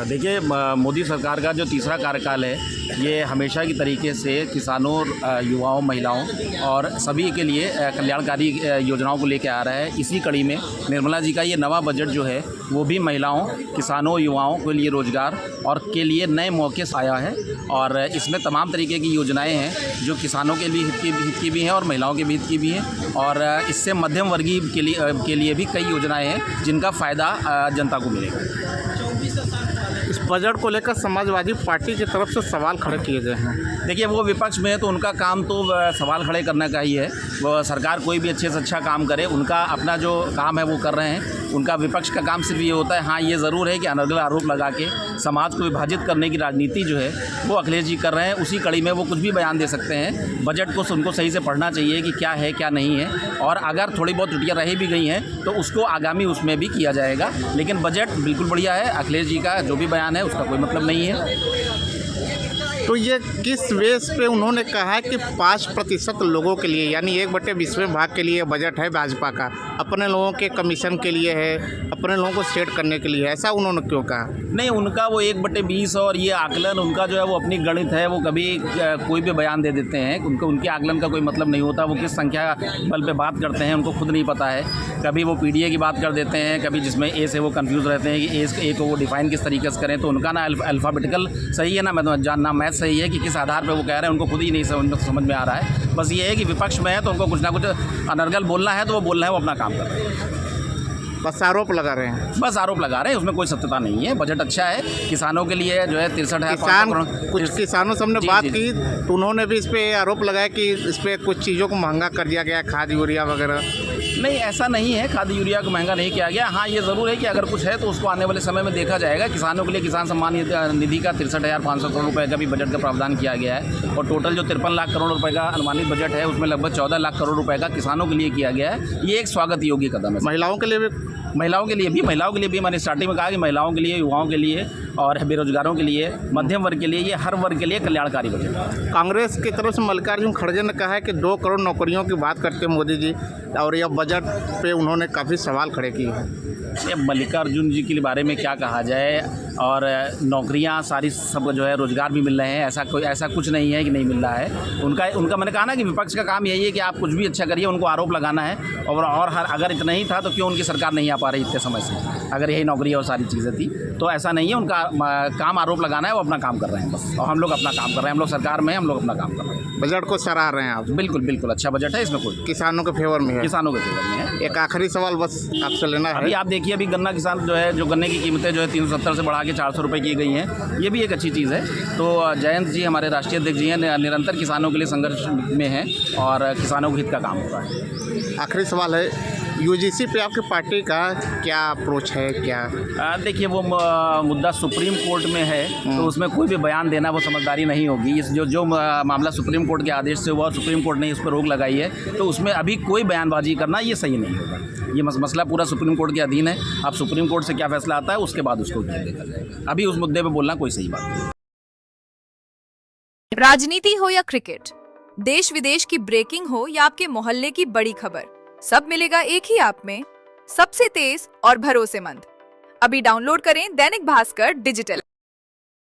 देखिए, मोदी सरकार का जो तीसरा कार्यकाल है, ये हमेशा की तरीके से किसानों, युवाओं, महिलाओं और सभी के लिए कल्याणकारी योजनाओं को लेकर आ रहा है। इसी कड़ी में निर्मला जी का ये नवा बजट जो है वो भी महिलाओं, किसानों, युवाओं के लिए रोज़गार और के लिए नए मौके आया है। और इसमें तमाम तरीके की योजनाएं हैं जो किसानों के भी हित की भी हैं और महिलाओं के भी हित की भी हैं। और इससे मध्यम वर्गीय के लिए भी कई योजनाएं हैं जिनका फ़ायदा जनता को मिलेगा। इस बजट को लेकर समाजवादी पार्टी की तरफ से सवाल खड़े किए गए हैं। देखिए, वो विपक्ष में है तो उनका काम तो सवाल खड़े करने का ही है। वो सरकार कोई भी अच्छे से अच्छा काम करे, उनका अपना जो काम है वो कर रहे हैं। उनका विपक्ष का काम सिर्फ ये होता है, हाँ ये ज़रूर है कि अनर्गल आरोप लगा के समाज को विभाजित करने की राजनीति जो है वो अखिलेश जी कर रहे हैं। उसी कड़ी में वो कुछ भी बयान दे सकते हैं। बजट को उनको सही से पढ़ना चाहिए कि क्या है क्या नहीं है, और अगर थोड़ी बहुत त्रुटियाँ रही भी गई हैं तो उसको आगामी उसमें भी किया जाएगा। लेकिन बजट बिल्कुल बढ़िया है। अखिलेश जी का जो भी बयान है उसका कोई मतलब नहीं है। तो ये किस बेस पे उन्होंने कहा है कि 5% लोगों के लिए, यानी 1/20 भाग के लिए बजट है भाजपा का, अपने लोगों के कमीशन के लिए है, अपने लोगों को सेट करने के लिए, ऐसा उन्होंने क्यों कहा? नहीं, उनका वो 1/20 और ये आकलन उनका जो है वो अपनी गणित है। वो कभी कोई भी बयान दे देते हैं, उनके आकलन का कोई मतलब नहीं होता। वो किस संख्या बल पे बात करते हैं उनको खुद नहीं पता है। कभी वो पीडीए की बात कर देते हैं, कभी जिसमें ए से वो कंफ्यूज रहते हैं कि ए को वो डिफाइन किस तरीके से करें। तो उनका ना अल्फ़ाबेटिकल सही है, ना मैं जानना मैथ सही है कि किस आधार पे वो कह रहे हैं, उनको खुद ही नहीं समझ में आ रहा है। बस ये है कि विपक्ष में है तो उनको कुछ ना कुछ अनर्गल बोलना है तो वो बोल रहे हैं, वो अपना काम कर रहे हैं। बस आरोप लगा रहे हैं। बस आरोप लगा रहे हैं, उसमें कोई सत्यता नहीं है। बजट अच्छा है, किसानों के लिए जो है 63,500 कुछ किसानों से हमने बात की तो उन्होंने भी इस पे आरोप लगाया कि इस पे कुछ चीज़ों को महंगा कर दिया गया, खाद यूरिया वगैरह। नहीं, ऐसा नहीं है, खाद यूरिया को महंगा नहीं किया गया। हाँ, ये ज़रूर है कि अगर कुछ है तो उसको आने वाले समय में देखा जाएगा। किसानों के लिए किसान सम्मान निधि का 63,500 करोड़ रुपये का भी बजट का प्रावधान किया गया है। और टोटल जो 53 लाख करोड़ रुपये का अनुमानित बजट है उसमें लगभग 14 लाख करोड़ रुपये का किसानों के लिए किया गया है। ये एक स्वागत योग्य कदम है। महिलाओं के लिए भी मैंने स्टार्टिंग में कहा कि महिलाओं के लिए, युवाओं के लिए और बेरोजगारों के लिए, मध्यम वर्ग के लिए, ये हर वर्ग के लिए कल्याणकारी बजट है। कांग्रेस की तरफ से मल्लिकार्जुन खड़गे ने कहा है कि 2 करोड़ नौकरियों की बात करते हैं मोदी जी, और यह बजट पे उन्होंने काफ़ी सवाल खड़े किए हैं। ये मल्लिकार्जुन जी के बारे में क्या कहा जाए, और नौकरियां सारी सब जो है रोज़गार भी मिल रहे हैं, ऐसा कुछ नहीं है कि नहीं मिल रहा है। उनका मैंने कहा ना कि विपक्ष का काम यही है कि आप कुछ भी अच्छा करिए, उनको आरोप लगाना है। और अगर इतना ही था तो क्यों उनकी सरकार नहीं आ पा रही इतने समय से? अगर यही नौकरी और सारी चीज़ें थी तो ऐसा नहीं है। उनका काम आरोप लगाना है, वो अपना काम कर रहे हैं बस। और हम लोग अपना काम कर रहे हैं, हम लोग सरकार में, हम लोग अपना काम कर रहे हैं। बजट को सराह रहे हैं आप? बिल्कुल अच्छा बजट है, इसमें कोई किसानों के फेवर में है। किसानों के फेवर में है। एक आखिरी सवाल बस आपसे लेना है। अभी आप देखिए, अभी गन्ना किसान जो गन्ने की कीमतें जो है 370 से बढ़ा के 400 रुपये की गई हैं। ये भी एक अच्छी चीज़ है। तो जयंत जी हमारे राष्ट्रीय अध्यक्ष जी हैं, निरंतर किसानों के लिए संघर्ष में हैं और किसानों के हित का काम हो रहा है। आखिरी सवाल है, यूजीसी पे आपकी पार्टी का क्या अप्रोच है? क्या देखिए, वो मुद्दा सुप्रीम कोर्ट में है तो उसमें कोई भी बयान देना वो समझदारी नहीं होगी। इस जो मामला सुप्रीम कोर्ट के आदेश से हुआ और सुप्रीम कोर्ट ने इस पर रोक लगाई है, तो उसमें अभी कोई बयानबाजी करना ये सही नहीं होगा। ये मसला पूरा सुप्रीम कोर्ट के अधीन है। अब सुप्रीम कोर्ट से क्या फैसला आता है उसके बाद उसको देखा जाएगा। अभी उस मुद्दे पर बोलना कोई सही बात नहीं। राजनीति हो या क्रिकेट, देश विदेश की ब्रेकिंग हो या आपके मोहल्ले की बड़ी खबर, सब मिलेगा एक ही ऐप में, सबसे तेज और भरोसेमंद। अभी डाउनलोड करें दैनिक भास्कर डिजिटल।